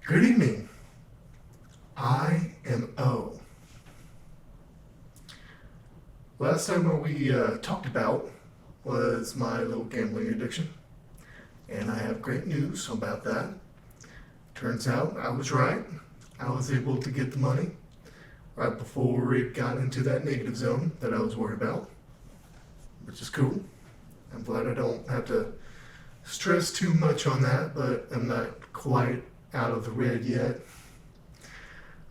Good evening. I am O. Last time what we talked about was my little gambling addiction, and I have great news about that. Turns out I was right. I was able to get the money right before it got into that negative zone that I was worried about, which is cool. I'm glad I don't have to stress too much on that, but I'm not quite out of the red yet.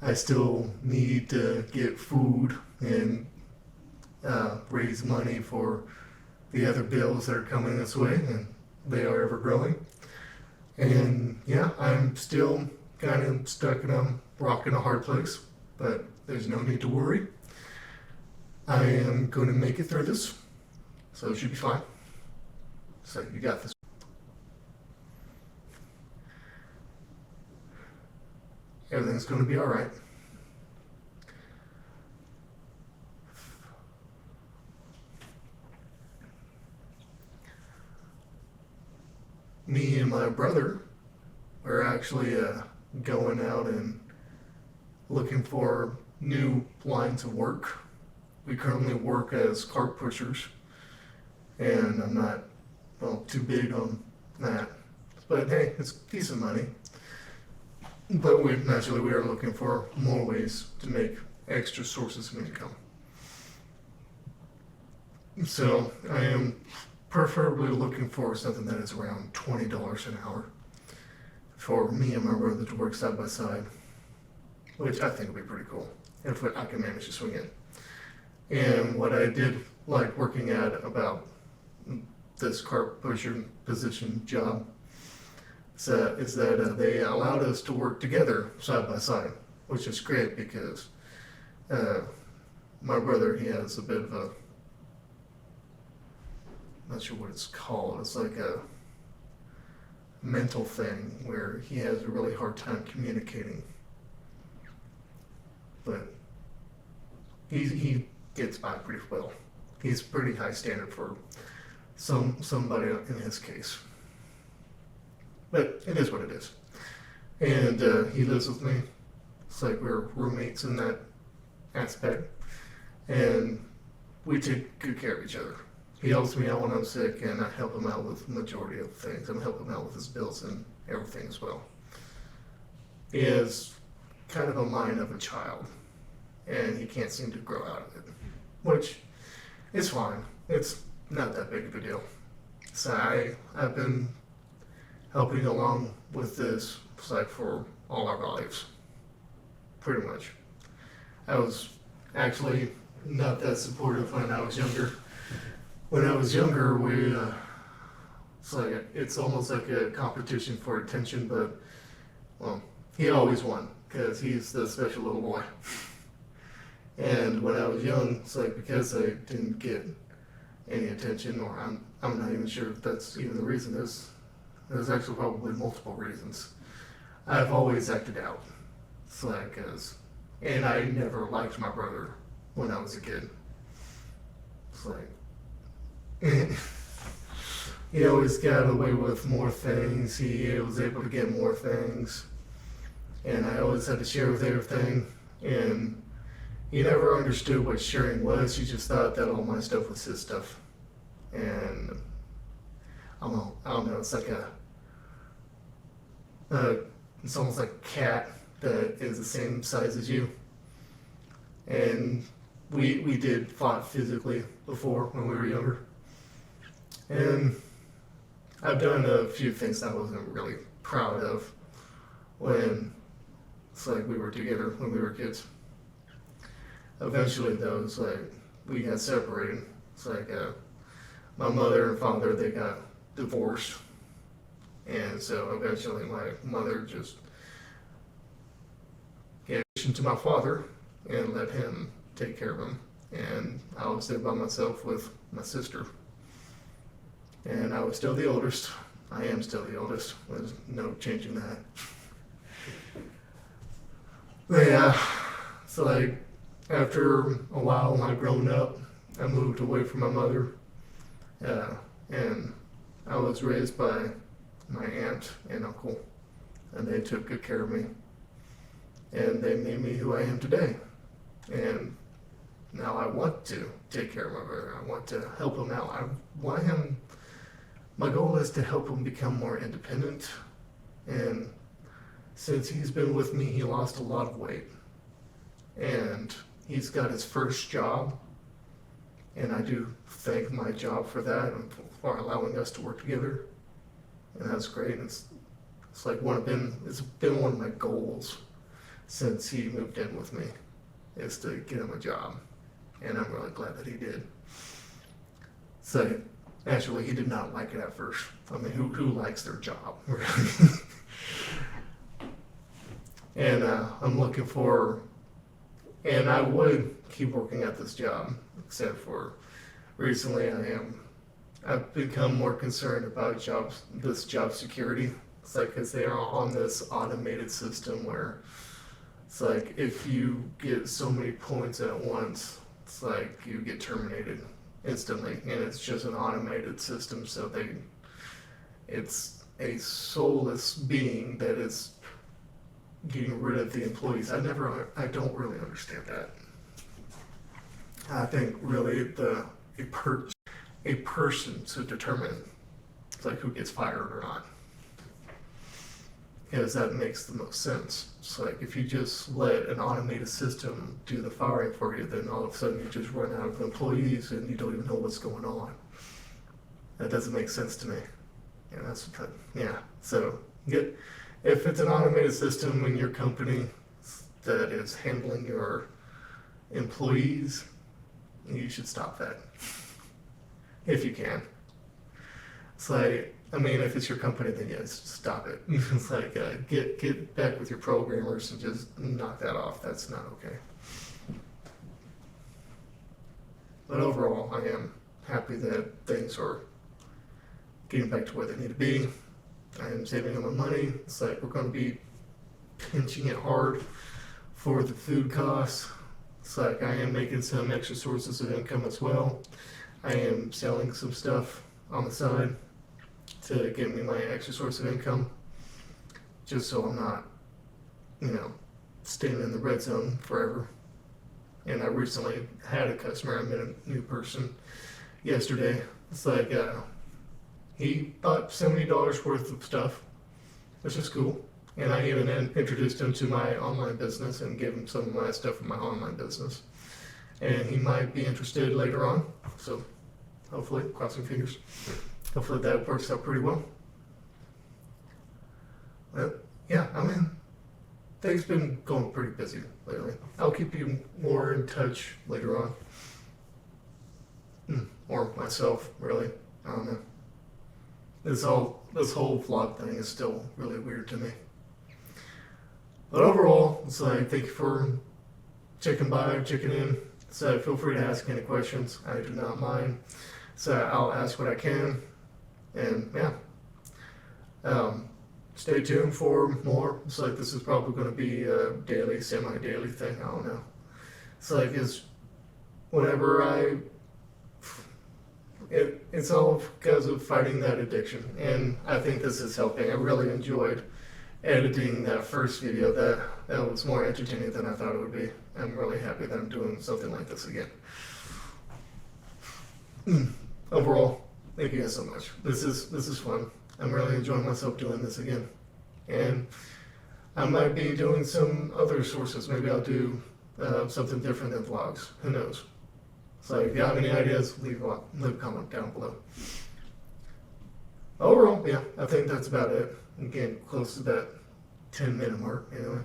I still need to get food and raise money for the other bills that are coming this way, and they are ever growing. And yeah, I'm still kind of stuck in a rock and a hard place, but there's no need to worry. I am going to make it through this, so it should be fine. So you got this. Everything's going to be all right. Me and my brother are actually going out and looking for new lines of work. We currently work as cart pushers, and I'm not, too big on that. But hey, it's decent money. But we are looking for more ways to make extra sources of income. So I am preferably looking for something that is around $20 an hour for me and my brother to work side by side, which I think would be pretty cool if I can manage to swing it. And what I did like working at about this cart pusher position job is that they allowed us to work together side by side, which is great because my brother, he has a bit of a, not sure what it's called, it's like a mental thing where he has a really hard time communicating. But he gets by pretty well. He's pretty high standard for somebody in his case. But it is what it is. And he lives with me. It's like we're roommates in that aspect. And we take good care of each other. He helps me out when I'm sick, and I help him out with the majority of things. I'm helping him out with his bills and everything as well. He has kind of a mind of a child, and he can't seem to grow out of it, which is fine. It's not that big of a deal. So I've been helping along with this like for all our lives, pretty much. I was actually not that supportive when I was younger. When I was younger, it's almost like a competition for attention, but he always won because he's the special little boy. And when I was young, it's like because I didn't get any attention, or I'm not even sure if that's even the reason. There's actually probably multiple reasons. I've always acted out. It's like, and I never liked my brother when I was a kid. It's like, he always got away with more things. He was able to get more things. And I always had to share with everything. And he never understood what sharing was. He just thought that all my stuff was his stuff. And I don't know, it's like it's almost like a cat that is the same size as you. And we did fought physically before when we were younger. And I've done a few things I wasn't really proud of when it's like we were together when we were kids. Eventually though, it's like we got separated. It's like my mother and father, they got divorced. And so eventually my mother just gave to my father and let him take care of him. And I was there by myself with my sister. And I was still the oldest. I am still the oldest. There's no changing that. But yeah, so like after a while I'd grown up, I moved away from my mother. And I was raised by my aunt and uncle. and they took good care of me, and they made me who I am today. And now I want to take care of my brother. I want to help him out. I want him. My goal is to help him become more independent. And since he's been with me, he lost a lot of weight. And he's got his first job. And I do thank my job for that and for allowing us to work together. And that's great. It's like it's been one of my goals since he moved in with me, is to get him a job. And I'm really glad that he did. So, actually, he did not like it at first. I mean, who likes their job, really? And I'm looking for, and I would keep working at this job, except for recently I've become more concerned about this job security. It's like, because they are on this automated system where it's like, if you get so many points at once, it's like you get terminated instantly, and it's just an automated system, so it's a soulless being that is getting rid of the employees. I don't really understand that. I think really a person to determine, it's like, who gets fired or not, because that makes the most sense. It's like, if you just let an automated system do the firing for you, then all of a sudden you just run out of employees and you don't even know what's going on. That doesn't make sense to me. So if it's an automated system in your company that is handling your employees, you should stop that if you can. It's like, I mean, if it's your company, then yes, stop it. It's like, get back with your programmers and just knock that off. That's not okay. But overall, I am happy that things are getting back to where they need to be. I am saving them money. It's like, we're going to be pinching it hard for the food costs. It's like, I am making some extra sources of income as well. I am selling some stuff on the side to give me my extra source of income, just so I'm not, staying in the red zone forever. And I recently had a customer. I met a new person yesterday. It's like, he bought $70 worth of stuff, which is cool. And I even introduced him to my online business and gave him some of my stuff from my online business. And he might be interested later on. So hopefully, crossing fingers, hopefully that works out pretty well. But yeah, I mean, things been going pretty busy lately. I'll keep you more in touch later on. Or myself, really. I don't know. This whole vlog thing is still really weird to me. But overall, it's like, thank you for checking in. So feel free to ask any questions. I do not mind. So I'll ask what I can. And yeah. Stay tuned for more. It's like, this is probably going to be a daily, semi-daily thing. I don't know. It's like, it's all because of fighting that addiction. And I think this is helping. I really enjoyed editing that first video. That was more entertaining than I thought it would be. I'm really happy that I'm doing something like this again. Overall, thank you guys so much. This is fun. I'm really enjoying myself doing this again. And I might be doing some other sources. Maybe I'll do something different than vlogs. Who knows? So if you have any ideas, leave a comment down below. Overall, yeah, I think that's about it. I'm getting close to that 10-minute mark anyway.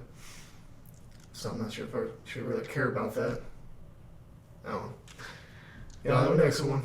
So I'm not sure if I should really care about that. I don't know. Yeah, I'll have an next one.